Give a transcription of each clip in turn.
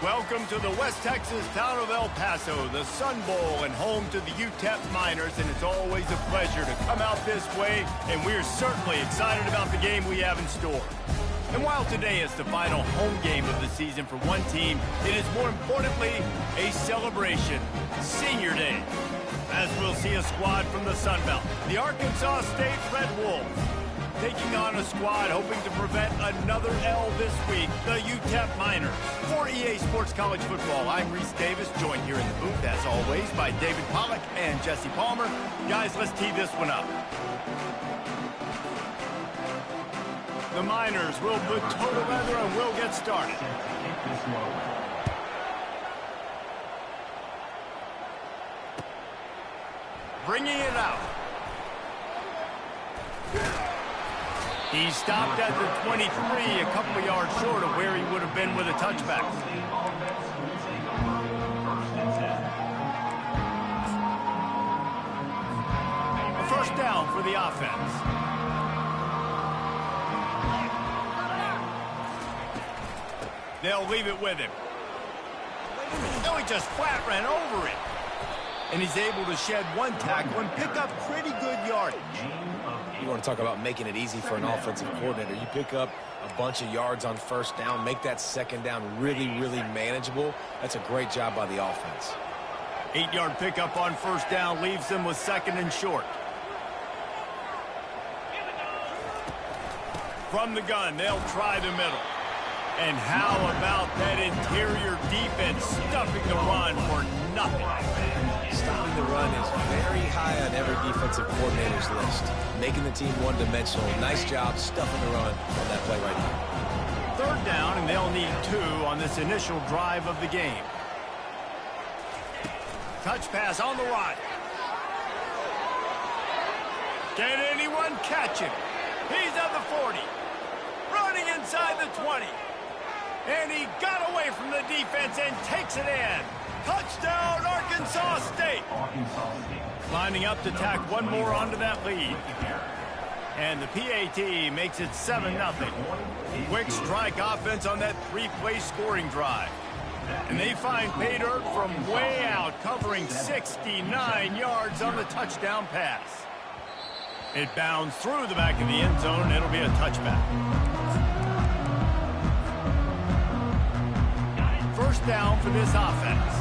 Welcome to the West Texas town of El Paso, the Sun Bowl and home to the Utep Miners, and it's always a pleasure to come out this way, and we're certainly excited about the game we have in store. And while today is the final home game of the season for one team, it is more importantly a celebration, Senior Day, as we'll see a squad from the Sun Belt, the Arkansas State Red Wolves, taking on a squad hoping to prevent another L this week, the Utep Miners. For EA Sports College Football, I'm Reese Davis, joined here in the booth, as always, by David Pollack and Jesse Palmer. Guys, let's tee this one up. The Miners will put total leather and we'll get started. Bringing it out. He stopped at the 23, a couple of yards short of where he would have been with a touchback. A first down for the offense. They'll leave it with him. No, he just flat ran over it. And he's able to shed one tackle and pick up pretty good yardage. You want to talk about making it easy for an offensive coordinator. You pick up a bunch of yards on first down, make that second down really, really manageable. That's a great job by the offense. 8-yard pickup on first down leaves them with second and short. From the gun, they'll try the middle. And how about that interior defense stuffing the run for nothing? Stopping the run is very high on every defensive coordinator's list. Making the team one-dimensional. Nice job stuffing the run on that play right here. Third down, and they'll need 2 on this initial drive of the game. Touch pass on the right. Can anyone catch him? He's at the 40. Running inside the 20. And he got away from the defense and takes it in. Touchdown, Arkansas State. Lining up to tack one more onto that lead. And the PAT makes it 7-0. Quick strike offense on that 3-play scoring drive. And they find pay dirt from way out, covering 69 yards on the touchdown pass. It bounds through the back of the end zone, and it'll be a touchback. First down for this offense.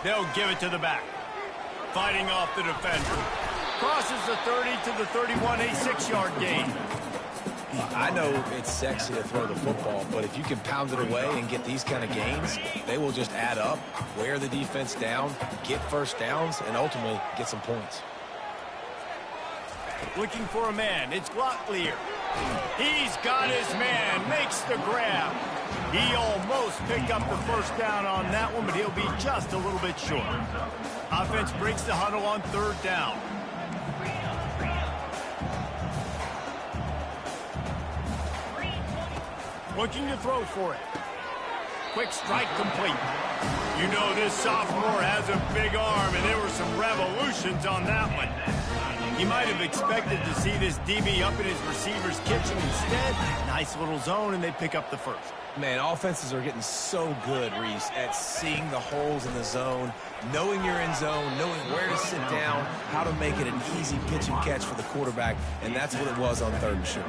They'll give it to the back. Fighting off the defender. Crosses the 30 to the 31, a 6-yard gain. I know it's sexy to throw the football, but if you can pound it away and get these kind of gains, they will just add up, wear the defense down, get first downs, and ultimately get some points. Looking for a man. It's Locklear. He's got his man. Makes the grab. He almost picked up the first down on that one, but he'll be just a little bit short. Offense breaks the huddle on third down. Looking to throw for it. Quick strike complete. You know this sophomore has a big arm, and there were some revolutions on that one. He might have expected to see this DB up in his receiver's kitchen. Instead, nice little zone, and they pick up the first. Man, offenses are getting so good, Reese, at seeing the holes in the zone, knowing you're in zone, knowing where to sit down, how to make it an easy pitch and catch for the quarterback, and that's what it was on third and short.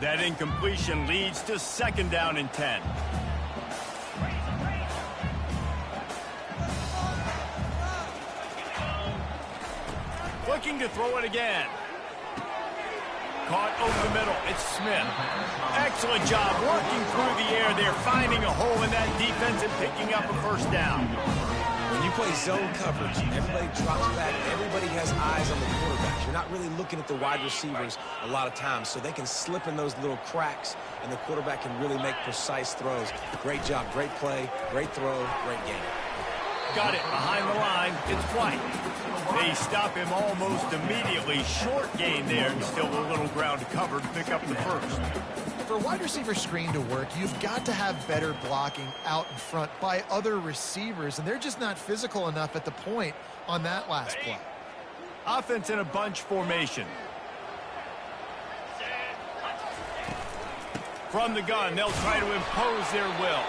That incompletion leads to second down and 10. Looking to throw it again. Caught over the middle. It's Smith. Excellent job working through the air. They're finding a hole in that defense and picking up a first down. When you play zone coverage, everybody drops back. Everybody has eyes on the quarterback. You're not really looking at the wide receivers a lot of times, so they can slip in those little cracks, and the quarterback can really make precise throws. Great job, great play, great throw, great game. Got it behind the line. It's White. They stop him almost immediately. Short gain there. Still a little ground to cover to pick up the first. For a wide receiver screen to work, you've got to have better blocking out in front by other receivers, and they're just not physical enough at the point on that last play. Offense in a bunch formation. From the gun, they'll try to impose their will.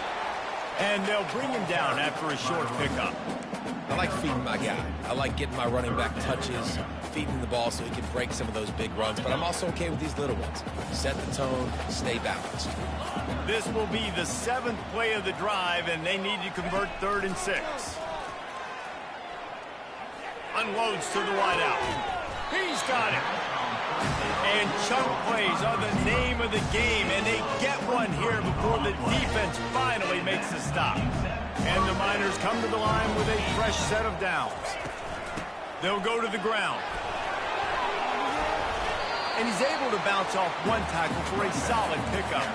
And they'll bring him down after a short pickup. I like feeding my guy. I like getting my running back touches, feeding the ball so he can break some of those big runs. But I'm also okay with these little ones. Set the tone, stay balanced. This will be the 7th play of the drive, and they need to convert 3rd and 6. Unloads to the wideout. He's got it. And chunk plays are the name of the game, and they get one here before the defense finally makes the stop. And the Miners come to the line with a fresh set of downs. They'll go to the ground. And he's able to bounce off one tackle for a solid pickup.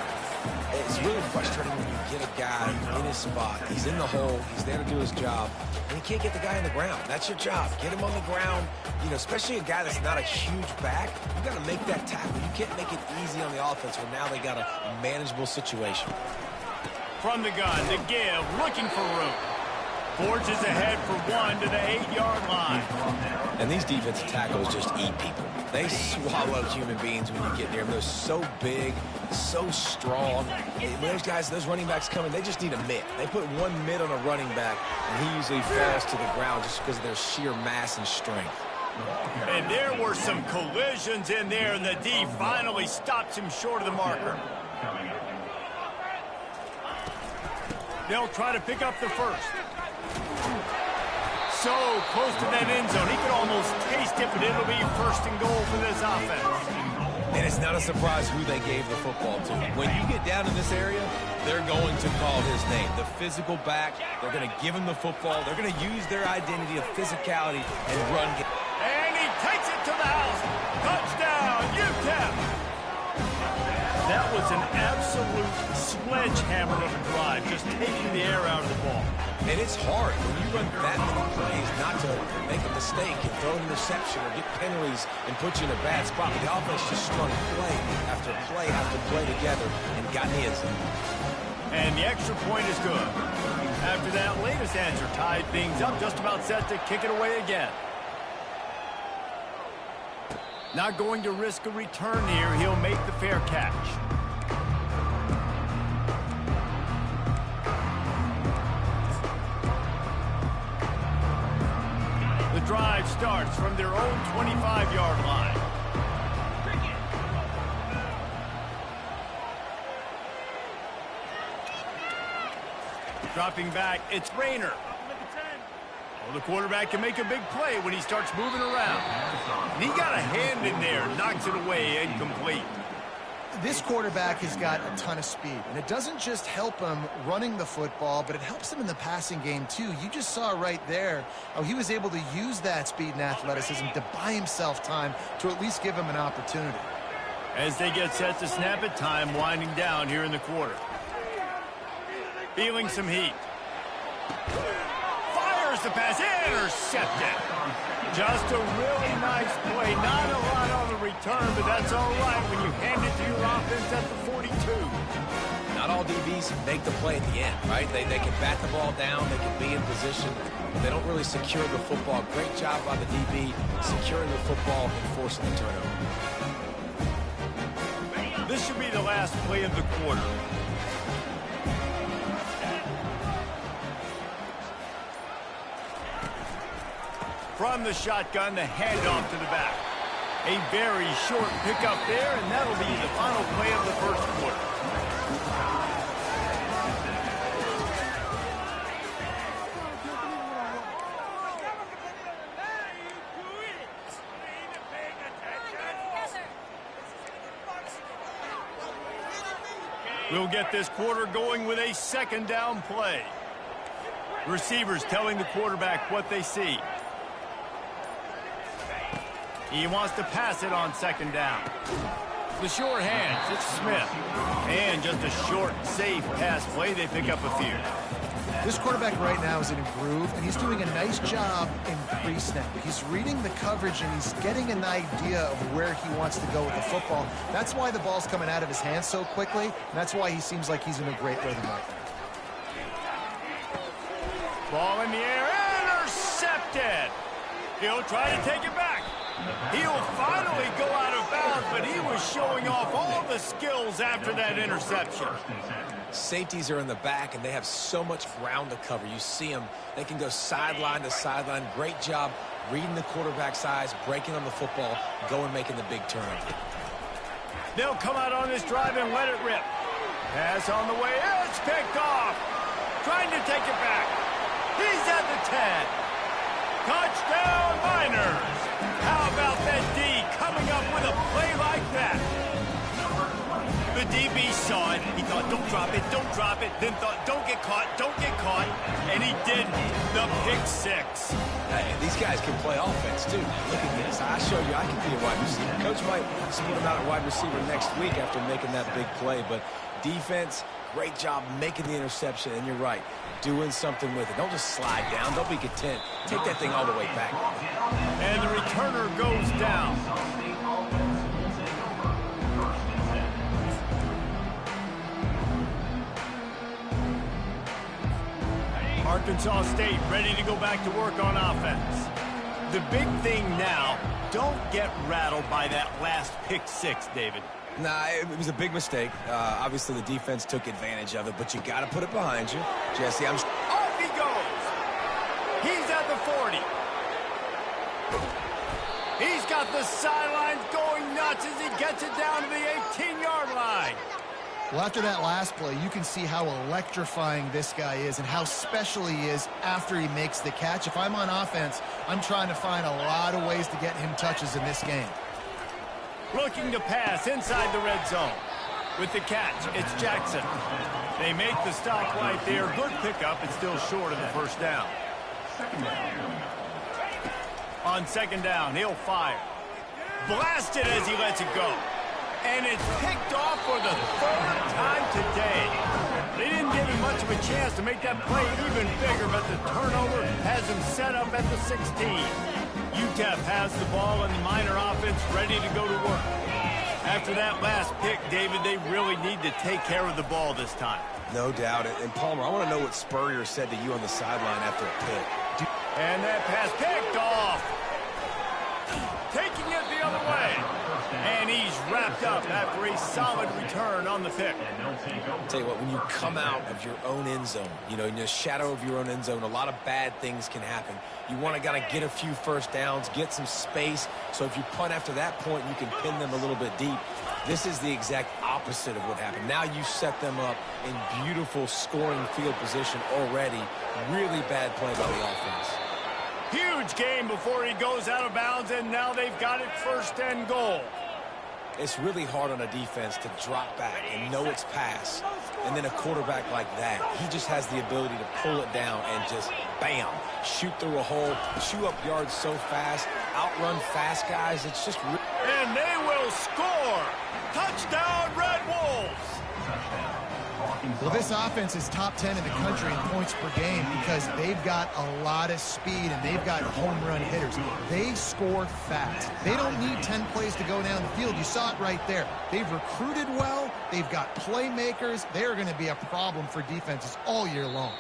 It's really frustrating when you get a guy in his spot. He's in the hole. He's there to do his job. And you can't get the guy on the ground. That's your job. Get him on the ground. You know, especially a guy that's not a huge back. You got to make that tackle. You can't make it easy on the offense when now they got a manageable situation. From the gun, to give, looking for room. Forges ahead for 1 to the 8-yard line. And these defensive tackles just eat people. They swallow human beings when you get near them. They're so big, so strong. When those guys, those running backs come in, they just need a mitt. They put one mitt on a running back, and he usually falls to the ground just because of their sheer mass and strength. And there were some collisions in there, and the D finally stops him short of the marker. They'll try to pick up the first. So close to that end zone. He could almost taste it, but it'll be 1st and goal for this offense. And it's not a surprise who they gave the football to. When you get down in this area, they're going to call his name. The physical back, they're going to give him the football. They're going to use their identity of physicality and run. And he takes it to the house. Touchdown, Utep. That was an absolute sledgehammer of a drive, just taking the air out of the ball. And it's hard when you run that many plays not to make a mistake and throw an interception or get penalties and put you in a bad spot. But the offense just strung play after play after play together and got in the end zone. And the extra point is good. After that latest answer tied things up, just about set to kick it away again. Not going to risk a return here. He'll make the fair catch. The drive starts from their own 25-yard line. Dropping back, it's Rayner. Well, the quarterback can make a big play when he starts moving around. And he got a hand in there, knocks it away, incomplete. This quarterback has got a ton of speed, and it doesn't just help him running the football, but it helps him in the passing game too. You just saw right there how he was able to use that speed and athleticism to buy himself time to at least give him an opportunity. As they get set to snap it, time winding down here in the quarter. Feeling some heat. Fires the pass, intercepted. Just a really nice play. Not a lot on the return, but that's all right when you hand it to your offense at the 42. Not all DBs make the play at the end, right? They can bat the ball down, they can be in position, but they don't really secure the football. Great job by the DB securing the football and forcing the turnover. This should be the last play of the quarter. From the shotgun, the handoff to the back. A very short pickup there, and that'll be the final play of the first quarter. We'll get this quarter going with a 2nd down play. Receivers telling the quarterback what they see. He wants to pass it on 2nd down. The short hands, it's Smith. And just a short, safe pass play. They pick up a few. This quarterback right now is in a groove, and he's doing a nice job in pre-snap. He's reading the coverage, and he's getting an idea of where he wants to go with the football. That's why the ball's coming out of his hands so quickly, and that's why he seems like he's in a great rhythm right now. Ball in the air, intercepted. He'll try to take it back. He'll finally go out of bounds, but he was showing off all the skills after that interception. Safeties are in the back, and they have so much ground to cover. You see them. They can go sideline to sideline. Great job reading the quarterback's eyes, breaking on the football, going making the big turnover. They'll come out on this drive and let it rip. Pass on the way. It's picked off. Trying to take it back. He's at the 10. Touchdown, Miners. How about that D coming up with a play like that? The DB saw it. He thought, don't drop it, don't drop it. Then thought, don't get caught, don't get caught. And he didn't. The pick six. Hey, these guys can play offense, too. Look at this. I show you I can be a wide receiver. Coach might split him out at wide receiver next week after making that big play. But defense, great job making the interception. And you're right, doing something with it. Don't just slide down. Don't be content. Take that thing all the way back. And the returner goes down. Arkansas State ready to go back to work on offense. The big thing now, don't get rattled by that last pick six, David. Nah, it was a big mistake. Obviously, the defense took advantage of it, but you got to put it behind you. Jesse, Off he goes. He's at the 40. He's got the sidelines going nuts as he gets it down to the 18-yard line. Well, after that last play, you can see how electrifying this guy is and how special he is after he makes the catch. If I'm on offense, I'm trying to find a lot of ways to get him touches in this game. Looking to pass inside the red zone. With the catch, it's Jackson. They make the stop right there. Good pickup. It's still short of the first down. On second down, he'll fire. Blasted as he lets it go. And it's picked off for the third time today. They didn't give him much of a chance to make that play even bigger, but the turnover has him set up at the 16. Utep has the ball and the Miner offense ready to go to work. After that last pick, David, they really need to take care of the ball this time. No doubt. And Palmer, I want to know what Spurrier said to you on the sideline after a pick. And that pass picked off. Taking it the other way. And he's wrapped up after a solid return on the pick. I'll tell you what, when you come out of your own end zone, you know, in the shadow of your own end zone, a lot of bad things can happen. You want to get a few first downs, get some space. So if you punt after that point, you can pin them a little bit deep. This is the exact opposite of what happened. Now you set them up in beautiful scoring field position already. Really bad play by the offense. Huge game before he goes out of bounds, and now they've got it first and goal. It's really hard on a defense to drop back and know it's pass. And then a quarterback like that, he just has the ability to pull it down and just, bam, shoot through a hole, chew up yards so fast, outrun fast guys. It's just... And they will score! Touchdown, Red Wolves! Well, this offense is top 10 in the country in points per game because they've got a lot of speed and they've got home run hitters. They score fast. They don't need 10 plays to go down the field. You saw it right there. They've recruited well. They've got playmakers. They're going to be a problem for defenses all year long.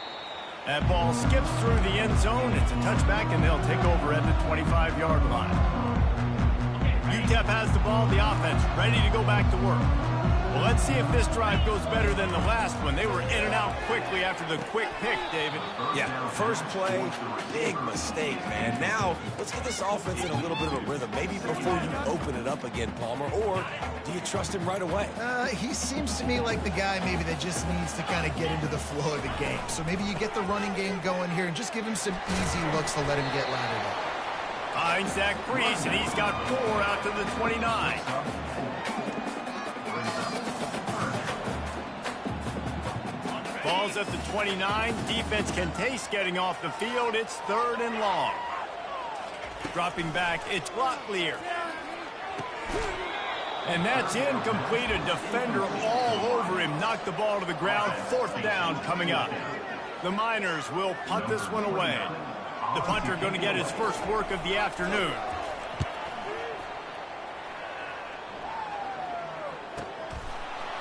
That ball skips through the end zone. It's a touchback, and they'll take over at the 25-yard line. Utep has the ball, the offense ready to go back to work. Well, let's see if this drive goes better than the last one. They were in and out quickly after the quick pick, David. Yeah, first play, big mistake, man. Now, let's get this offense in a little bit of a rhythm. Maybe before you open it up again, Palmer, or do you trust him right away? He seems to me like the guy maybe that just needs to kind of get into the flow of the game. So maybe you get the running game going here and just give him some easy looks to let him get lathered up. Finds that crease, and he's got 4 out to the 29. Ball's at the 29. Defense can taste getting off the field. It's 3rd and long. Dropping back, it's Locklear. And that's incomplete. A defender all over him. Knocked the ball to the ground. 4th down coming up. The Miners will punt this one away. The punter going to get his first work of the afternoon.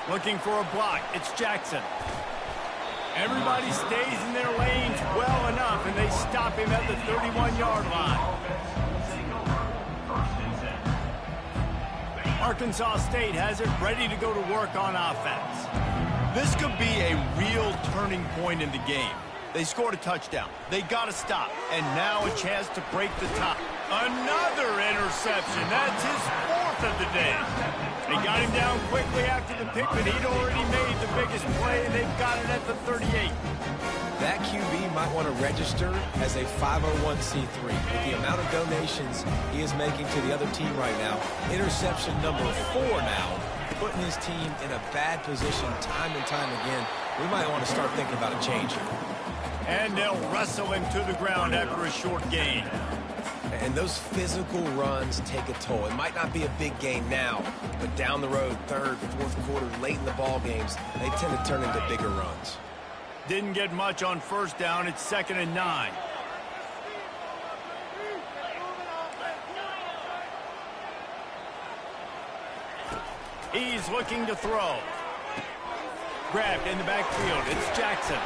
Looking for a block. It's Jackson. Everybody stays in their lanes well enough, and they stop him at the 31-yard line. Arkansas State has it ready to go to work on offense. This could be a real turning point in the game. They scored a touchdown. They got to stop. And now a chance to break the tie. Another interception. That's his fourth of the day. They got him down quickly after the pick, but he'd already made the biggest play, and they've got it at the 38. That QB might want to register as a 501c3. With the amount of donations he is making to the other team right now, interception number 4 now, putting his team in a bad position time and time again. We might want to start thinking about a change here. And they'll wrestle him to the ground after a short gain. And those physical runs take a toll. It might not be a big gain now, but down the road, third, fourth quarter, late in the ball games, they tend to turn into bigger runs. Didn't get much on first down. It's 2nd and 9. He's looking to throw. Grabbed in the backfield. It's Jackson.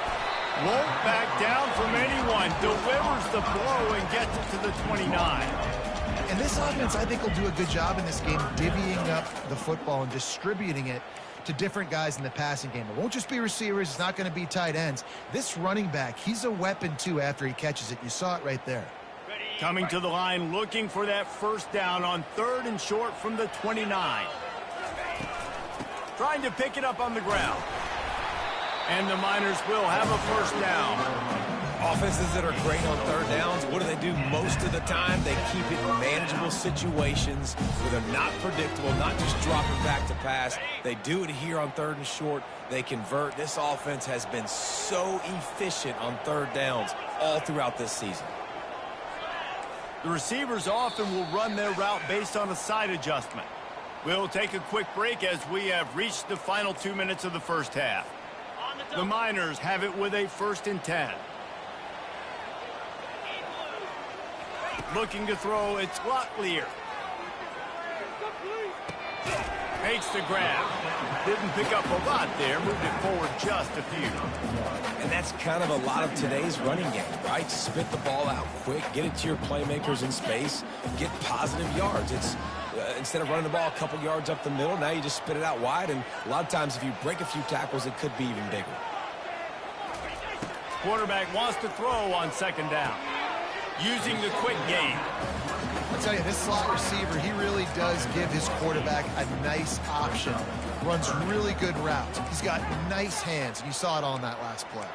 Won't back down from anyone. Delivers the blow and gets it to the 29. And this offense, I think, will do a good job in this game divvying up the football and distributing it to different guys in the passing game. It won't just be receivers. It's not going to be tight ends. This running back, he's a weapon, too, after he catches it. You saw it right there. Coming to the line, looking for that first down on 3rd and short from the 29. Trying to pick it up on the ground. And the Miners will have a first down. Offenses that are great on third downs, what do? Most of the time, they keep it in manageable situations where they're not predictable, not just dropping back to pass. They do it here on 3rd and short. They convert. This offense has been so efficient on third downs all throughout this season. The receivers often will run their route based on a side adjustment. We'll take a quick break as we have reached the final 2 minutes of the first half. The Miners have it with a 1st and 10. Looking to throw, it's Locklear. Makes the grab. Didn't pick up a lot there, moved it forward just a few. And that's kind of a lot of today's running game, right? Spit the ball out quick, get it to your playmakers in space, get positive yards. It's instead of running the ball a couple yards up the middle, now you just spit it out wide, and a lot of times if you break a few tackles, it could be even bigger. Quarterback wants to throw on 2nd down. Using the quick game. I'll tell you, this slot receiver, he really does give his quarterback a nice option. Runs really good routes. He's got nice hands, and you saw it on that last play.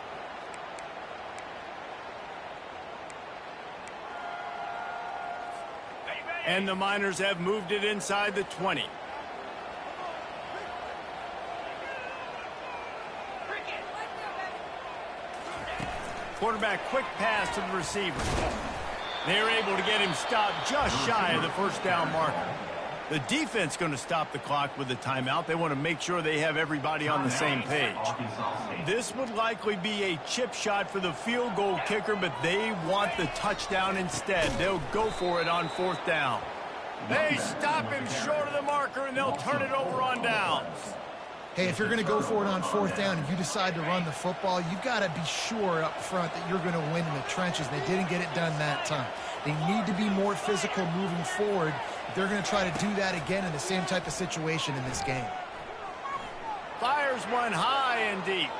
And the Miners have moved it inside the 20. Quarterback quick pass to the receiver. They're able to get him stopped just shy of the first down marker. The defense going to stop the clock with a timeout. They want to make sure they have everybody on the same page. This would likely be a chip shot for the field goal kicker, but they want the touchdown instead. They'll go for it on 4th down. They stop him short of the marker, and they'll turn it over on downs. Hey, if you're going to go for it on 4th down and you decide to run the football, you've got to be sure up front that you're going to win in the trenches. They didn't get it done that time. They need to be more physical moving forward. They're going to try to do that again in the same type of situation in this game. Fires one high and deep.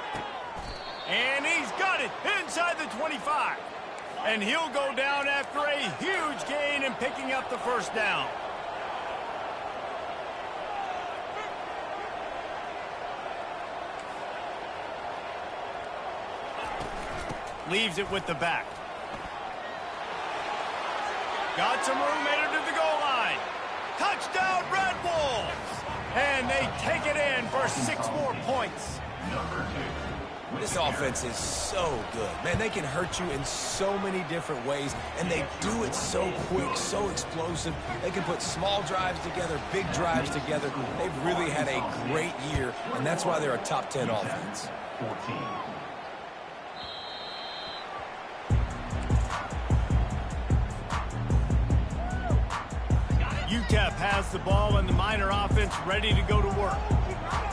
And he's got it inside the 25. And he'll go down after a huge gain and picking up the first down. Leaves it with the back. Got some room, made it to the goal line. Touchdown, Red Wolves! And they take it in for 6 more points. This offense is so good. Man, they can hurt you in so many different ways, and they do it so quick, so explosive. They can put small drives together, big drives together. They've really had a great year, and that's why they're a top 10 offense. 14. Utep has the ball and the Miner offense ready to go to work.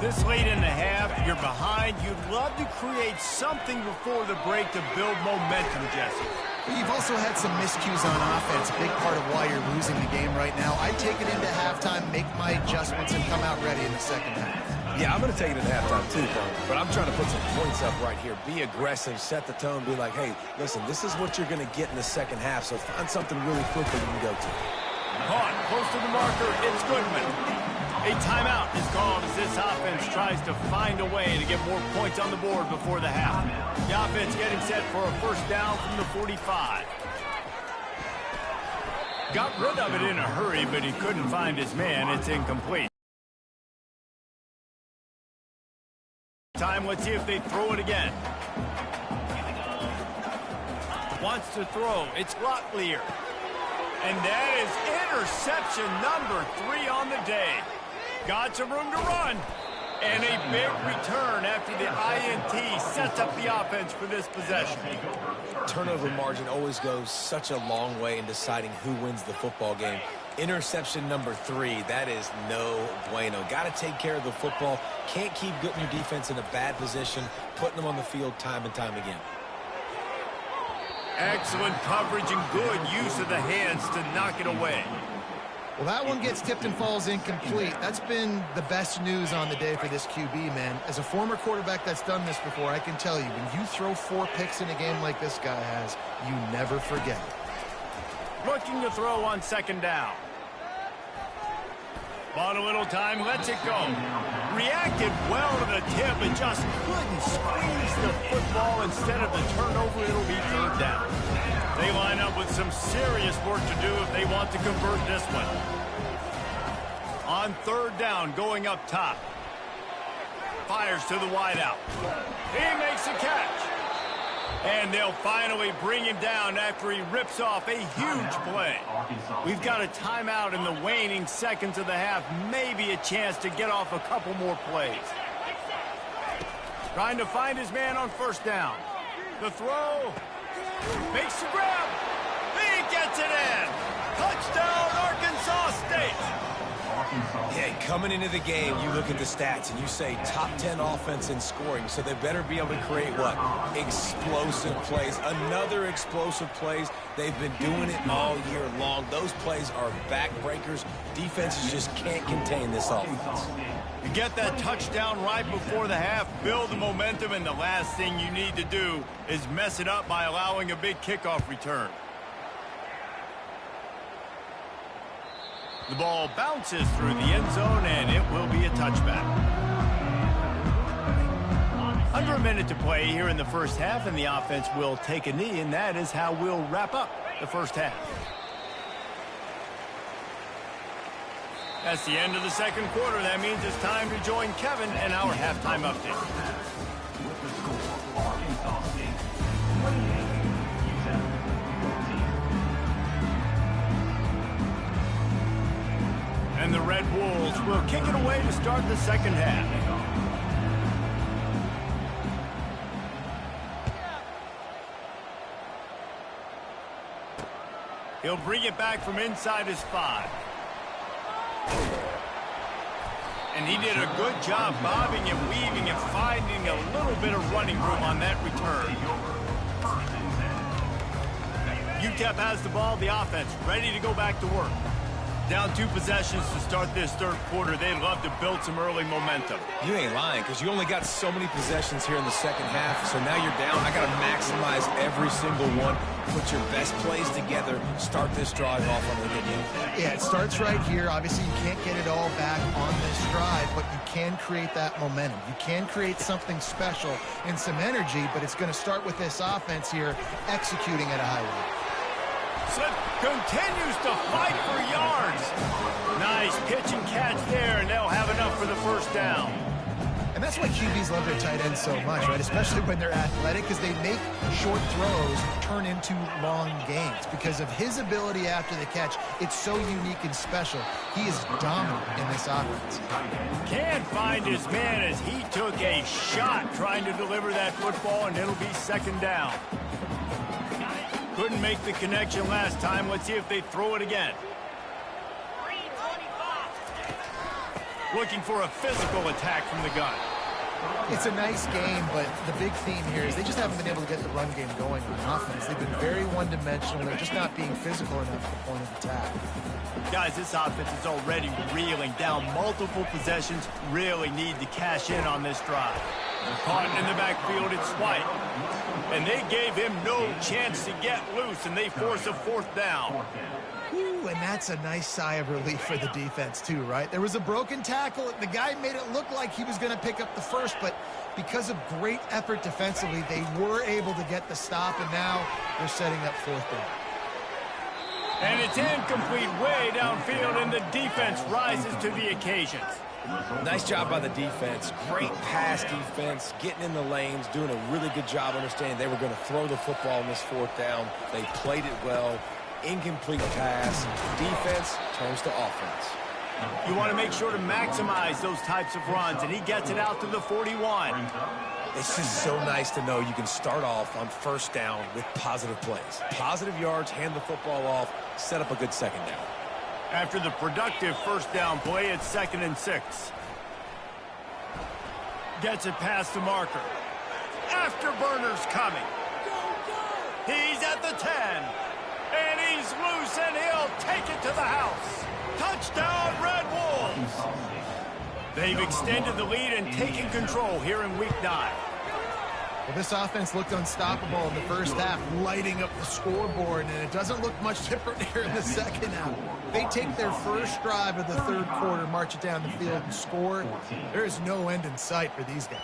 This late in the half, you're behind. You'd love to create something before the break to build momentum, Jesse. You've also had some miscues on offense, big part of why you're losing the game right now. I take it into halftime, make my adjustments, and come out ready in the second half. Yeah, I'm going to take it into halftime too, but I'm trying to put some points up right here. Be aggressive, set the tone, be like, hey, listen, this is what you're going to get in the second half, so find something really quickly you can go to. Caught, close to the marker, it's Goodman. A timeout is called as this offense tries to find a way to get more points on the board before the half. The offense getting set for a first down from the 45. Got rid of it in a hurry, but he couldn't find his man. It's incomplete. Time, let's see if they throw it again. Wants to throw. It's Locklear. And that is interception number 3 on the day. Got some room to run. And a big return after the INT sets up the offense for this possession. Turnover margin always goes such a long way in deciding who wins the football game. Interception number 3, that is no bueno. Got to take care of the football. Can't keep getting your defense in a bad position, putting them on the field time and time again. Excellent coverage and good use of the hands to knock it away. Well, that one gets tipped and falls incomplete. That's been the best news on the day for this QB, man. As a former quarterback that's done this before, I can tell you, when you throw 4 picks in a game like this guy has, you never forget it. Looking to throw on second down. Bought a little time, lets it go. Reacted well to the tip, but just couldn't squeeze the football. Instead of the turnover, it'll be third down. They line up with some serious work to do if they want to convert this one. On third down, going up top. Fires to the wideout. He makes a catch. And they'll finally bring him down after he rips off a huge play. We've got a timeout in the waning seconds of the half. Maybe a chance to get off a couple more plays. Trying to find his man on first down. The throw. Makes the grab. He gets it in. Touchdown, Arkansas State. Yeah, coming into the game, you look at the stats and you say top 10 offense in scoring, so they better be able to create what? Explosive plays. Another explosive plays. They've been doing it all year long. Those plays are backbreakers. Defenses just can't contain this offense. You get that touchdown right before the half, build the momentum, and the last thing you need to do is mess it up by allowing a big kickoff return. The ball bounces through the end zone, and it will be a touchback. Under a minute to play here in the first half, and the offense will take a knee, and that is how we'll wrap up the first half. That's the end of the second quarter. That means it's time to join Kevin and our halftime update. And the Red Wolves will kick it away to start the second half. He'll bring it back from inside his 5. And he did a good job bobbing and weaving and finding a little bit of running room on that return. Utep has the ball, the offense ready to go back to work. Down 2 possessions to start this third quarter. They'd love to build some early momentum. You ain't lying, because you only got so many possessions here in the second half, so now you're down. I got to maximize every single one. Put your best plays together. Start this drive off on a good game. Yeah, it starts right here. Obviously, you can't get it all back on this drive, but you can create that momentum. You can create something special and some energy, but it's going to start with this offense here executing at a high rate. Slip continues to fight for yards. Nice pitch and catch there, and they'll have enough for the first down. And that's why QBs love their tight ends so much, right? Especially when they're athletic, because they make short throws turn into long gains. Because of his ability after the catch, it's so unique and special. He is dominant in this offense. Can't find his man as he took a shot trying to deliver that football, and it'll be second down. Couldn't make the connection last time. Let's see if they throw it again. looking for a physical attack from the gun. It's a nice game, but the big theme here is they just haven't been able to get the run game going on offense. They've been very one-dimensional. They're just not being physical enough at the point of attack. Guys, this offense is already reeling down multiple possessions. Really need to cash in on this drive. Caught in the backfield, it's White. And they gave him no chance to get loose, and they force a fourth down. Ooh, and that's a nice sigh of relief for the defense, too, right? There was a broken tackle. The guy made it look like he was going to pick up the first, but because of great effort defensively, they were able to get the stop, and now they're setting up fourth down. And it's incomplete way downfield, and the defense rises to the occasion. Nice job by the defense. Great pass defense, getting in the lanes, doing a really good job understanding they were going to throw the football on this fourth down. They played it well. Incomplete pass. Defense turns to offense. You want to make sure to maximize those types of runs, and he gets it out to the 41. It's just so nice to know you can start off on first down with positive plays. Positive yards, hand the football off, set up a good second down. After the productive first down play, it's 2nd and 6. Gets it past the marker. Afterburner's coming. He's at the 10. And he's loose, and he'll take it to the house. Touchdown, Red Wolves! They've extended the lead and taken control here in Week 9. Well, this offense looked unstoppable in the first half, lighting up the scoreboard, and it doesn't look much different here in the second half. They take their first drive of the third quarter, march it down the field, and score. There is no end in sight for these guys.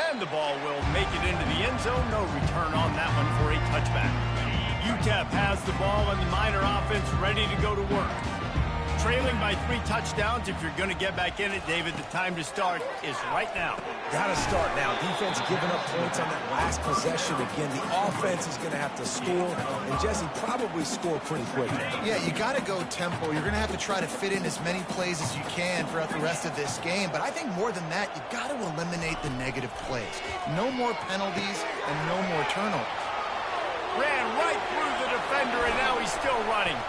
And the ball will make it into the end zone. No return on that one for a touchback. Utep has the ball, and the Miner offense ready to go to work. Trailing by 3 touchdowns. If you're going to get back in it, David, the time to start is right now. Got to start now. Defense giving up points on that last possession. Again, the offense is going to have to score, and Jesse probably score pretty quickly. Yeah, you got to go tempo. You're going to have to try to fit in as many plays as you can throughout the rest of this game. But I think more than that, you got to eliminate the negative plays. No more penalties and no more turnovers. Ran right through the defender, and now he's still running.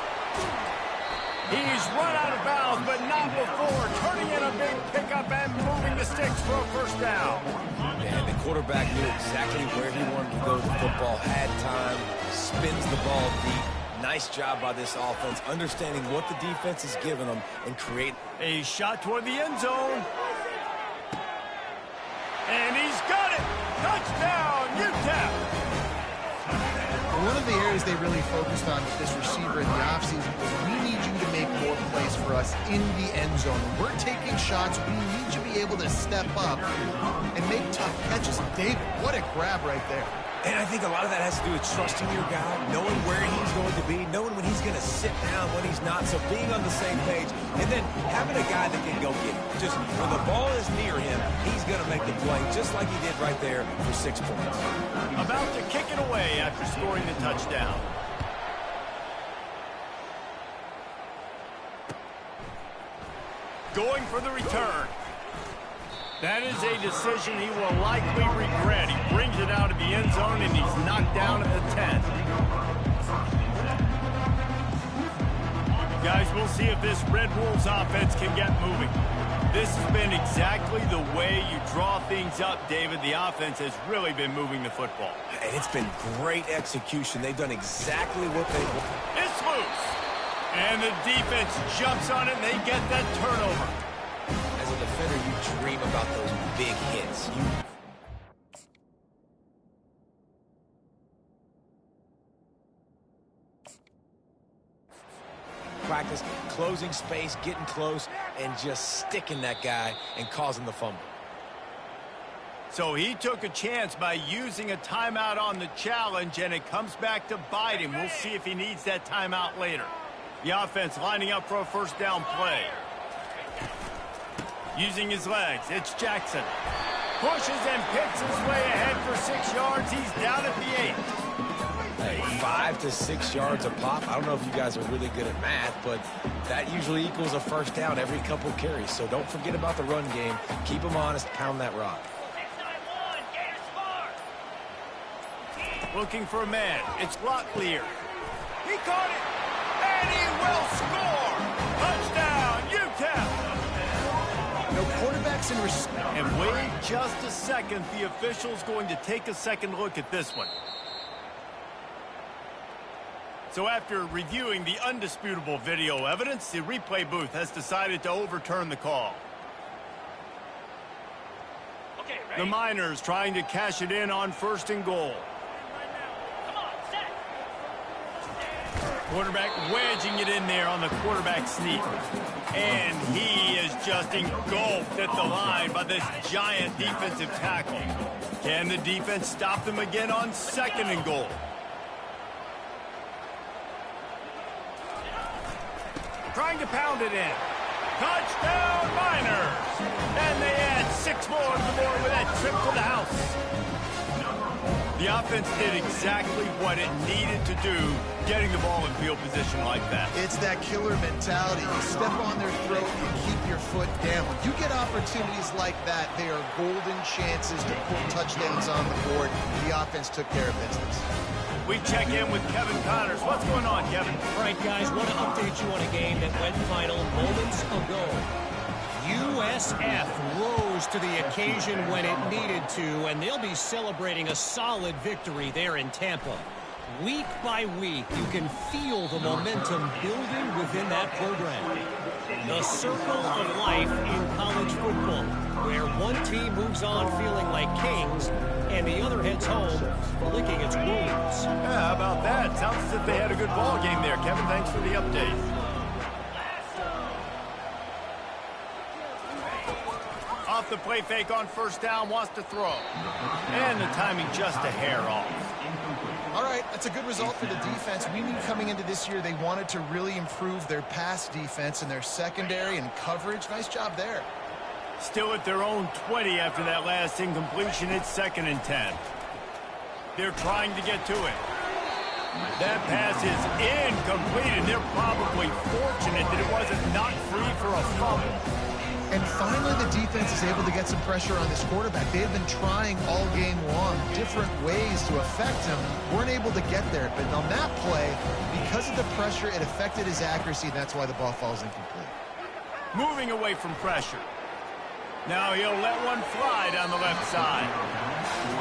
He's run out of bounds, but not before turning in a big pickup and moving the sticks for a first down. And the quarterback knew exactly where he wanted to go with the football, had time, spins the ball deep. Nice job by this offense, understanding what the defense is giving them and create a shot toward the end zone. And he's got it. Touchdown, Utep. One of the areas they really focused on with this receiver in the offseason was we need you to make more plays for us in the end zone. When we're taking shots, we need you to be able to step up and make tough catches. David, what a grab right there. And I think a lot of that has to do with trusting your guy, knowing where he's going to be, knowing when he's going to sit down, when he's not, so being on the same page, and then having a guy that can go get it. Just when the ball is near him, he's going to make the play, just like he did right there for 6 points. About to kick it away after scoring the touchdown. Going for the return. That is a decision he will likely regret. He brings it out of the end zone, and he's knocked down at the 10. Guys, we'll see if this Red Wolves offense can get moving. This has been exactly the way you draw things up, David. The offense has really been moving the football. And it's been great execution. They've done exactly what they want. It's loose. And the defense jumps on it, and they get that turnover. As a defender, you dream about those big hits. Practice closing space, getting close, and just sticking that guy and causing the fumble. So he took a chance by using a timeout on the challenge, and it comes back to bite him. We'll see if he needs that timeout later. The offense lining up for a first down play. Using his legs, it's Jackson. Pushes and picks his way ahead for 6 yards. He's down at the 8. Hey, 5 to 6 yards a pop. I don't know if you guys are really good at math, but that usually equals a first down every couple carries. So don't forget about the run game. Keep them honest, pound that rock. Looking for a man. It's Locklear. He caught it, and he will score. Touchdown, Utep. takes in And wait just a second. The official's going to take a second look at this one. So after reviewing the undisputable video evidence, the replay booth has decided to overturn the call. Okay, ready? The Miners trying to cash it in on 1st and goal. Come on, set. Quarterback wedging it in there on the quarterback sneak. And he is just engulfed at the line by this giant defensive tackle. Can the defense stop them again on 2nd and goal? Trying to pound it in. Touchdown, Miners! And they add 6 more to the board with that trip to the house. The offense did exactly what it needed to do, getting the ball in field position like that. It's that killer mentality. You step on their throat, you keep your foot down. When you get opportunities like that, they are golden chances to put touchdowns on the board. The offense took care of business. We check in with Kevin Connors. What's going on, Kevin? All right, guys, want to update you on a game that went final moments ago. USF rose to the occasion when it needed to, and they'll be celebrating a solid victory there in Tampa. Week by week, you can feel the momentum building within that program. The circle of life in college football, where one team moves on feeling like kings, and the other heads home licking its wounds. Yeah, how about that? Sounds as if they had a good ball game there. Kevin, thanks for the update. Off the play fake on 1st down, wants to throw. And the timing just a hair off. All right, that's a good result for the defense. We knew coming into this year they wanted to really improve their pass defense and their secondary and coverage. Nice job there. Still at their own 20 after that last incompletion. It's 2nd and 10. They're trying to get to it. That pass is incomplete, and they're probably fortunate that it wasn't knocked free for a fumble. And finally, the defense is able to get some pressure on this quarterback. They have been trying all game long different ways to affect him. Weren't able to get there. But on that play, because of the pressure, it affected his accuracy, and that's why the ball falls incomplete. Moving away from pressure. Now he'll let one fly down the left side.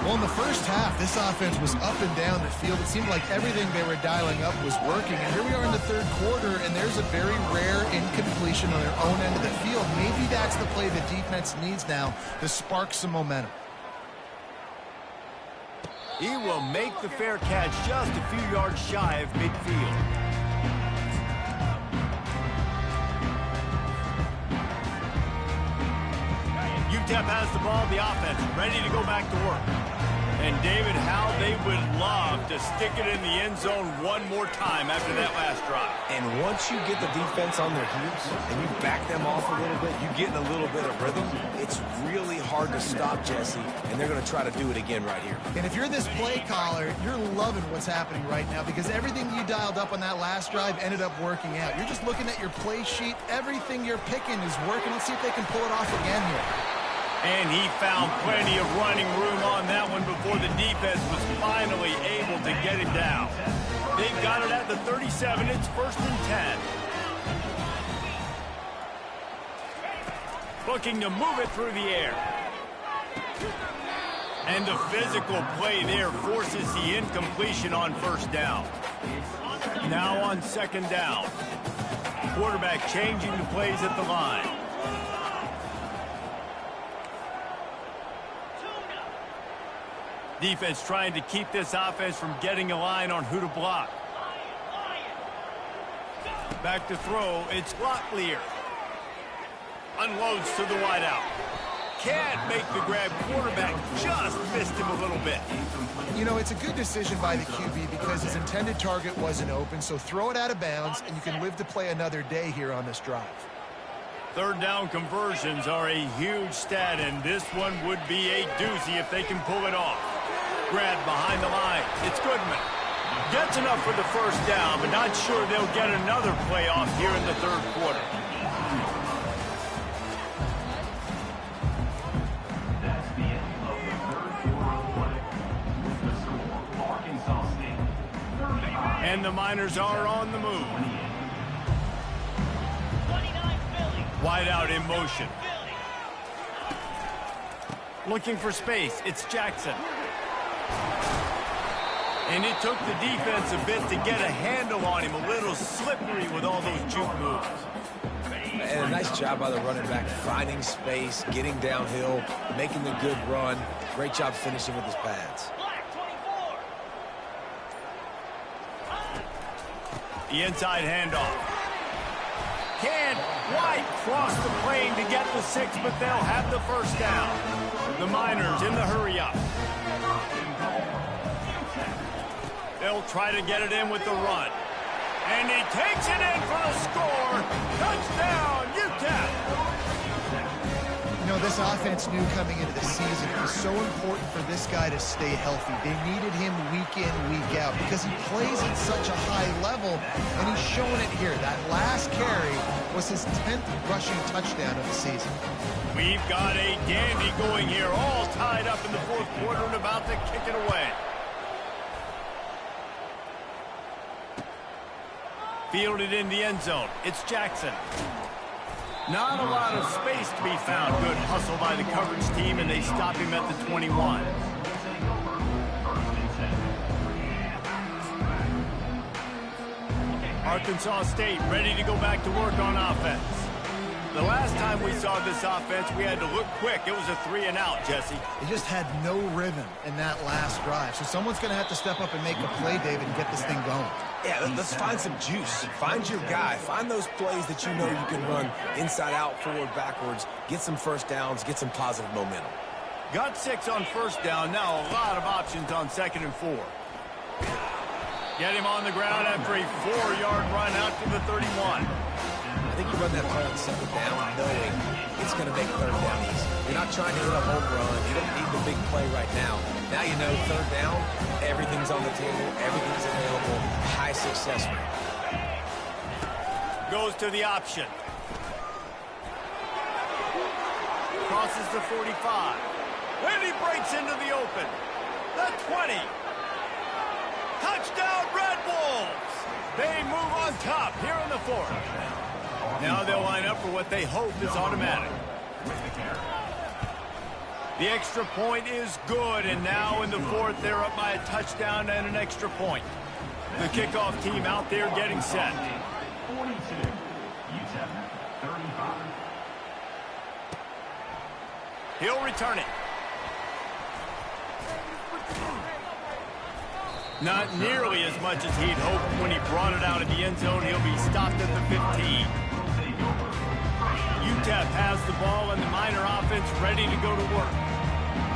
Well, in the first half, this offense was up and down the field. It seemed like everything they were dialing up was working. And here we are in the 3rd quarter, and there's a very rare incompletion on their own end of the field. Maybe that's the play the defense needs now to spark some momentum. He will make the fair catch just a few yards shy of midfield. Utep has the ball, the offense ready to go back to work. And David, how they would love to stick it in the end zone one more time after that last drive. And once you get the defense on their heels and you back them off a little bit, you get in a little bit of rhythm, it's really hard to stop, Jesse, and they're going to try to do it again right here. And if you're this play caller, you're loving what's happening right now because everything you dialed up on that last drive ended up working out. You're just looking at your play sheet. Everything you're picking is working. Let's see if they can pull it off again here. And he found plenty of running room on that one before the defense was finally able to get him down. They've got it at the 37. It's 1st and 10. Looking to move it through the air. And the physical play there forces the incompletion on 1st down. Now on 2nd down. Quarterback changing the plays at the line. Defense trying to keep this offense from getting a line on who to block. Back to throw. It's Locklear. Unloads to the wideout. Can't make the grab. Quarterback just missed him a little bit. You know, it's a good decision by the QB because his intended target wasn't open, so throw it out of bounds, and you can live to play another day here on this drive. 3rd down conversions are a huge stat, and this one would be a doozy if they can pull it off. Grab behind the line. It's Goodman. Gets enough for the 1st down, but not sure they'll get another play off here in the 3rd quarter. And the Miners are on the move. Wide out in motion. Looking for space. It's Jackson. And it took the defense a bit to get a handle on him. A little slippery with all those juke moves. And a nice job by the running back, finding space, getting downhill, making a good run. Great job finishing with his pads. The inside handoff. Can't quite cross the plane to get the 6, but they'll have the first down. The Miners in the hurry up. They'll try to get it in with the run. And he takes it in for the score. Touchdown, Utep. You know, this offense knew coming into the season it was so important for this guy to stay healthy. They needed him week in, week out because he plays at such a high level, and he's showing it here. That last carry was his 10th rushing touchdown of the season. We've got a dandy going here, all tied up in the fourth quarter and about to kick it away. Fielded in the end zone. It's Jackson. Not a lot of space to be found. Good hustle by the coverage team, and they stop him at the 21. Arkansas State ready to go back to work on offense. The last time we saw this offense, we had to look quick. It was a 3-and-out, Jesse. They just had no rhythm in that last drive. So someone's going to have to step up and make a play, David, and get this thing going. Yeah, let's find some juice. Find your guy. Find those plays that you know you can run inside out, forward, backwards. Get some first downs. Get some positive momentum. Got 6 on first down. Now a lot of options on 2nd and 4. Get him on the ground after a 4-yard run out to the 31. I think you run that play on 2nd down knowing it's going to make 3rd down easy. You're not trying to hit a home run. You don't need the big play right now. Now you know 3rd down, everything's on the table, everything's available, high success rate. Goes to the option. Crosses the 45. And he breaks into the open. The 20. Touchdown, Red Wolves! They move on top here in the 4th. Now they'll line up for what they hope is automatic. The extra point is good, and now in the 4th, they're up by a touchdown and an extra point. The kickoff team out there getting set. 42, Utep, 35. He'll return it. Not nearly as much as he'd hoped when he brought it out of the end zone. He'll be stopped at the 15. Utep has the ball and the Miner offense ready to go to work.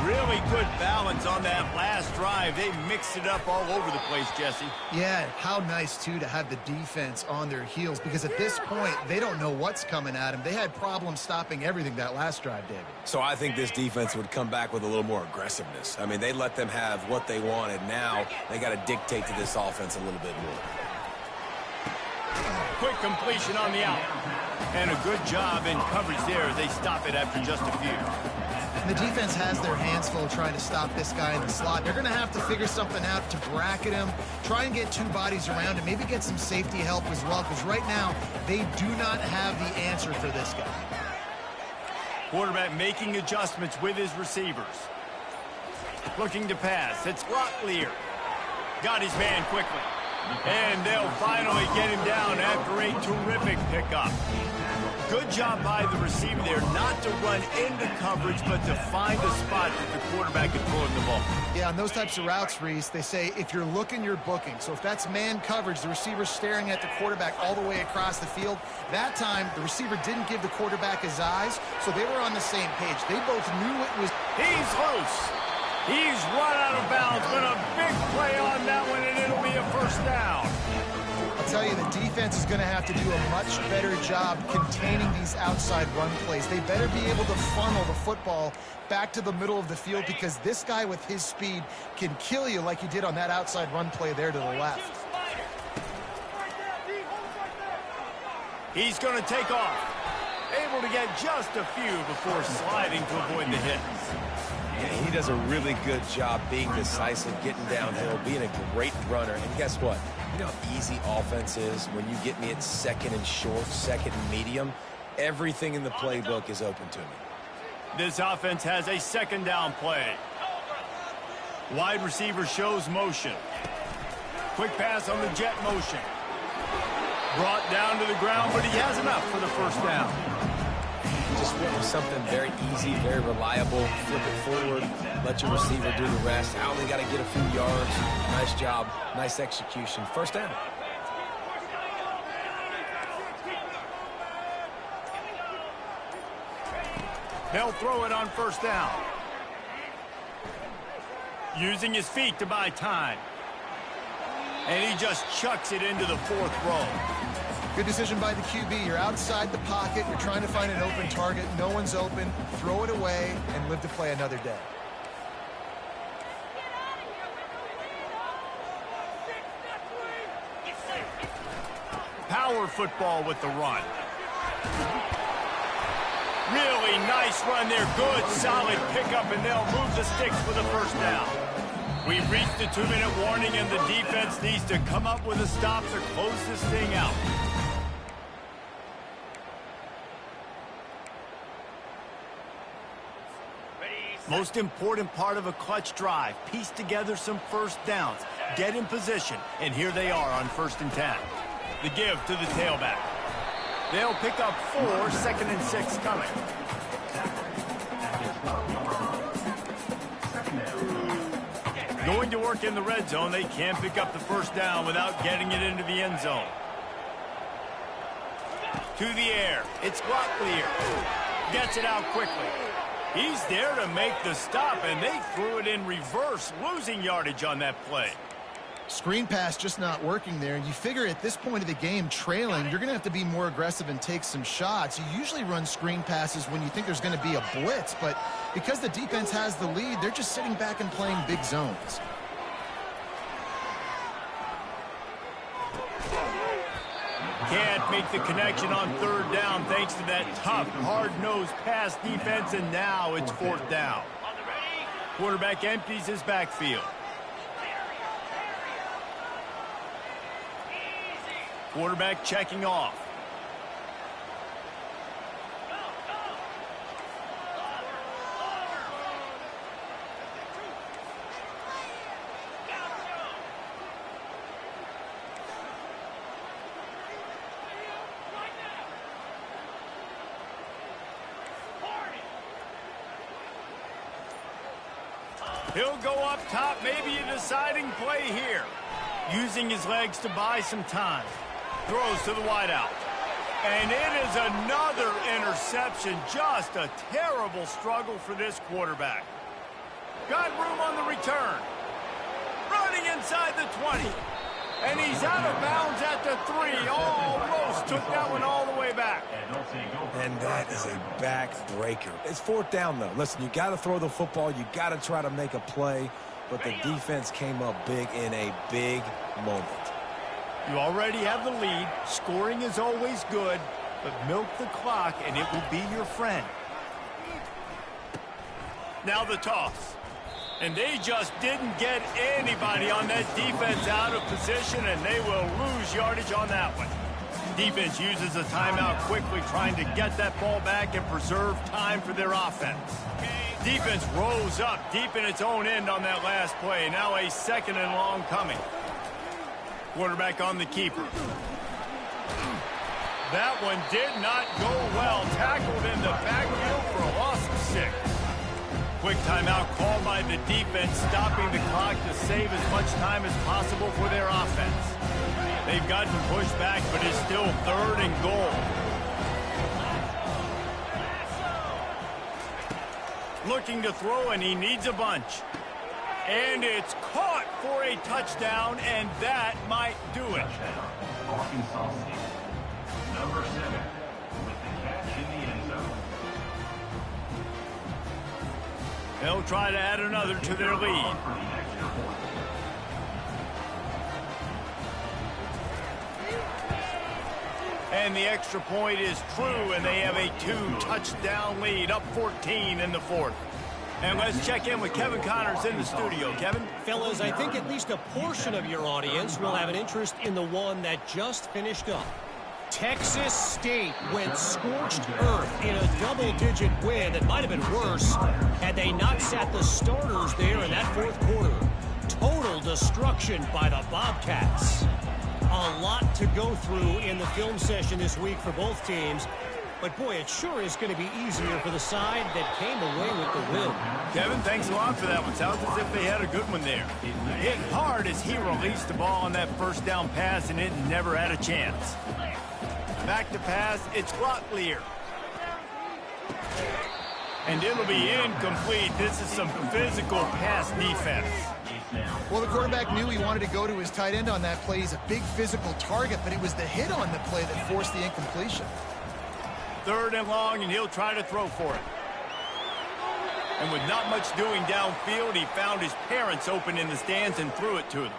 Really good balance on that last drive. They mixed it up all over the place, Jesse. Yeah, how nice, too, to have the defense on their heels because at this point, they don't know what's coming at them. They had problems stopping everything that last drive, David. So I think this defense would come back with a little more aggressiveness. I mean, they let them have what they wanted. Now they got to dictate to this offense a little bit more. Quick completion on the out. And a good job in coverage there as they stop it after just a few. And the defense has their hands full trying to stop this guy in the slot. They're going to have to figure something out to bracket him, try and get 2 bodies around him, maybe get some safety help as well, because right now they do not have the answer for this guy. Quarterback making adjustments with his receivers. Looking to pass. It's Locklear. Got his man quickly. And they'll finally get him down after a terrific pickup. Good job by the receiver there not to run into coverage, but to find a spot that the quarterback can throw him the ball. Yeah, on those types of routes, Reese, they say if you're looking, you're booking. So if that's man coverage, the receiver's staring at the quarterback all the way across the field. That time, the receiver didn't give the quarterback his eyes, so they were on the same page. They both knew it was... He's loose. He's run out of bounds, but a big play on that one, and it'll be a first down. I'll tell you, the defense is going to have to do a much better job containing these outside run plays. They better be able to funnel the football back to the middle of the field because this guy with his speed can kill you like he did on that outside run play there to the left. He's going to take off. Able to get just a few before sliding to avoid the hits. Yeah, he does a really good job being decisive, getting downhill, being a great runner. And guess what? You know how easy offense is when you get me at 2nd and short, 2nd and medium? Everything in the playbook is open to me. This offense has a second down play. Wide receiver shows motion. Quick pass on the jet motion. Brought down to the ground, but he has enough for the first down. Just went with something very easy, very reliable. Flip it forward, let your receiver do the rest. I only got to get a few yards. Nice job, nice execution. First down. They'll throw it on first down. Using his feet to buy time. And he just chucks it into the fourth row. Good decision by the QB. You're outside the pocket. You're trying to find an open target. No one's open. Throw it away and live to play another day. Power football with the run. Really nice run there. Good, solid pickup, and they'll move the sticks for the first down. We've reached the 2-minute warning, and the defense needs to come up with a stop to close this thing out. Most important part of a clutch drive. Piece together some first downs. Get in position, and here they are on 1st and 10. The give to the tailback. They'll pick up 4, 2nd and 6 coming. Going to work in the red zone, they can't pick up the first down without getting it into the end zone. To the air, it's Locklear. Gets it out quickly. He's there to make the stop, and they threw it in reverse, losing yardage on that play. Screen pass just not working there. You figure at this point of the game, trailing, you're going to have to be more aggressive and take some shots. You usually run screen passes when you think there's going to be a blitz, but because the defense has the lead, they're just sitting back and playing big zones. Can't make the connection on 3rd down thanks to that tough, hard-nosed pass defense, and now it's 4th down. Quarterback empties his backfield. Quarterback checking off. He'll go up top, maybe a deciding play here. Using his legs to buy some time. Throws to the wideout. And it is another interception. Just a terrible struggle for this quarterback. Got room on the return. Running inside the 20. And he's out of bounds at the 3. Almost took that one all the way back. And that is a backbreaker. It's 4th down, though. Listen, you got to throw the football. You got to try to make a play. But the defense came up big in a big moment. You already have the lead. Scoring is always good, but milk the clock and it will be your friend. Now the toss. And they just didn't get anybody on that defense out of position, and they will lose yardage on that one. Defense uses a timeout quickly, trying to get that ball back and preserve time for their offense. Defense rose up deep in its own end on that last play. Now a 2nd and long coming. Quarterback on the keeper. That one did not go well. Tackled in the backfield for a loss of 6. Quick timeout called by the defense, stopping the clock to save as much time as possible for their offense. They've gotten pushed back, but it's still 3rd and goal. Looking to throw, and he needs a bunch. And it's caught for a touchdown, and that might do it. Number 7 with the catch in the end zone. They'll try to add another to their lead. And the extra point is true, and they have a 2-touchdown lead, up 14 in the 4th. And let's check in with Kevin Connors in the studio. Kevin? Fellas, I think at least a portion of your audience will have an interest in the one that just finished up. Texas State went scorched earth in a double-digit win that might have been worse had they not sat the starters there in that fourth quarter. Total destruction by the Bobcats. A lot to go through in the film session this week for both teams. But, boy, it sure is going to be easier for the side that came away with the win. Kevin, thanks a lot for that one. Sounds as if they had a good one there. Hit hard as he released the ball on that first down pass, and it never had a chance. Back to pass, it's Locklear. And it'll be incomplete. This is some physical pass defense. Well, the quarterback knew he wanted to go to his tight end on that play. He's a big physical target, but it was the hit on the play that forced the incompletion. 3rd and long, and he'll try to throw for it. And with not much doing downfield, he found his parents open in the stands and threw it to them.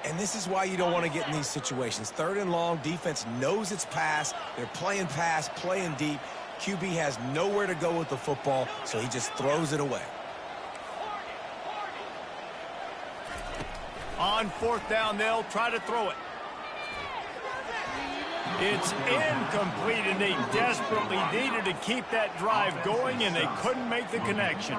And this is why you don't want to get in these situations. 3rd and long, defense knows it's pass. They're playing pass, playing deep. QB has nowhere to go with the football, so he just throws it away. On 4th down, they'll try to throw it. It's incomplete, and they desperately needed to keep that drive going, and they couldn't make the connection.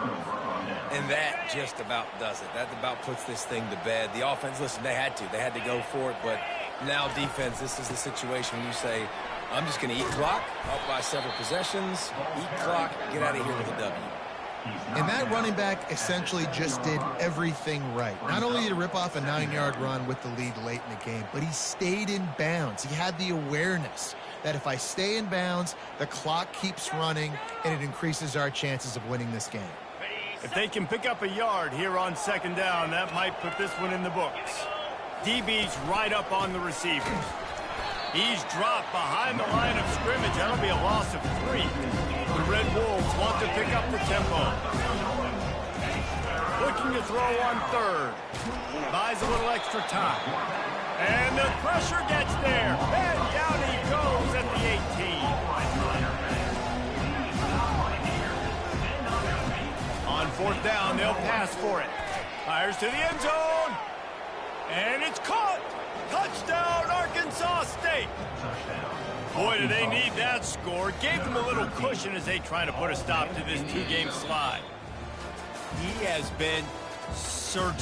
And that just about does it. That about puts this thing to bed. The offense, listen, they had to go for it, but now defense, this is the situation where you say, I'm just going to eat clock, up by several possessions, eat clock, get out of here with a W. And that running back essentially just did everything right. Not only did he rip off a 9-yard run with the lead late in the game, but he stayed in bounds. He had the awareness that if I stay in bounds, the clock keeps running, and it increases our chances of winning this game. If they can pick up a yard here on 2nd down, that might put this one in the books. DB's right up on the receivers. He's dropped behind the line of scrimmage. That'll be a loss of 3. The Red Wolves want to pick up the tempo. Looking to throw on 3rd. Buys a little extra time. And the pressure gets there. And down he goes at the 18. On 4th down, they'll pass for it. Fires to the end zone. And it's caught. Touchdown, Arkansas State. Boy, do they need that score. Gave them a little cushion as they try to put a stop to this 2-game slide. He has been surgical.